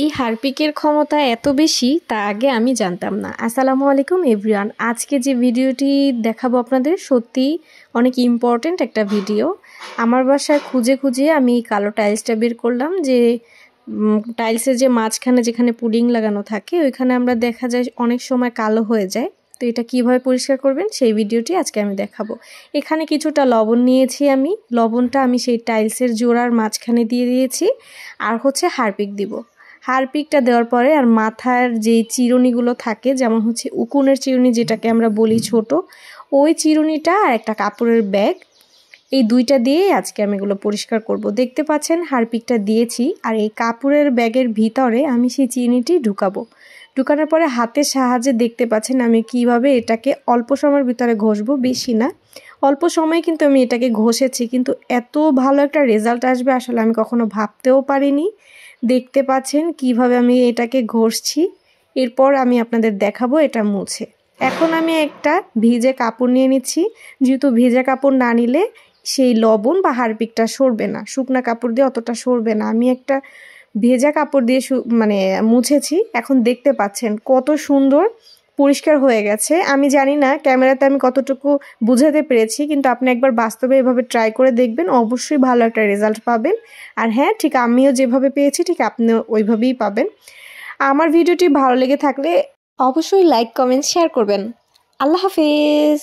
এই হারপিকের ক্ষমতা এত বেশি তা আগে আমি জানতাম না। আসসালামু আলাইকুম এভরিওয়ান। আজকে যে ভিডিওটি দেখাবো আপনাদের সত্যি অনেক ইম্পর্ট্যান্ট একটা ভিডিও। আমার বাসায় খুঁজে খুঁজে আমি এই কালো টাইলসটা বের করলাম, যে টাইলসের যে মাঝখানে যেখানে পুডিং লাগানো থাকে ওইখানে আমরা দেখা যায় অনেক সময় কালো হয়ে যায়। তো এটা কিভাবে পরিষ্কার করবেন সেই ভিডিওটি আজকে আমি দেখাবো। এখানে কিছুটা লবণ নিয়েছি আমি, লবণটা আমি সেই টাইলসের জোড়ার মাঝখানে দিয়ে দিয়েছি। আর হচ্ছে হারপিক দিব। হারপিকটা দেওয়ার পরে আর মাথার যে চিরুনিগুলো থাকে, যেমন হচ্ছে উকুনের চিরুনি যেটাকে আমরা বলি ছোট, ওই চিরুনিটা আর একটা কাপড়ের ব্যাগ, এই দুইটা দিয়ে আজকে আমি এগুলো পরিষ্কার করব। দেখতে পাচ্ছেন হারপিকটা দিয়েছি, আর এই কাপড়ের ব্যাগের ভিতরে আমি সেই চিরুনিটি ঢুকাবো। ঢুকানোর পরে হাতের সাহায্যে দেখতে পাচ্ছেন আমি কিভাবে এটাকে অল্প সময়ের ভিতরে ঘষবো, বেশি না, অল্প সময় কিন্তু আমি এটাকে ঘষেছি, কিন্তু এত ভালো একটা রেজাল্ট আসবে আসলে আমি কখনো ভাবতেও পারিনি। দেখতে পাচ্ছেন কিভাবে আমি এটাকে ঘষছি। এরপর আমি আপনাদের দেখাবো এটা মুছে। এখন আমি একটা ভিজে কাপড় নিয়ে নিচ্ছি, যেহেতু ভেজা কাপড় না নিলে সেই লবণ বা হারপিকটা সরবে না, শুকনা কাপড় দিয়ে অতটা সরবে না। আমি একটা ভেজা কাপড় দিয়ে মুছেছি। এখন দেখতে পাচ্ছেন কত সুন্দর পরিষ্কার হয়ে গেছে। আমি জানি না ক্যামেরাতে আমি কতটুকু বুঝাতে পেরেছি, কিন্তু আপনি একবার বাস্তবে এভাবে ট্রাই করে দেখবেন, অবশ্যই ভালো একটা রেজাল্ট পাবেন। আর হ্যাঁ, ঠিক আমিও যেভাবে পেয়েছি ঠিক আপনিও ওইভাবেই পাবেন। আমার ভিডিওটি ভালো লেগে থাকলে অবশ্যই লাইক, কমেন্ট, শেয়ার করবেন। আল্লাহ হাফেজ।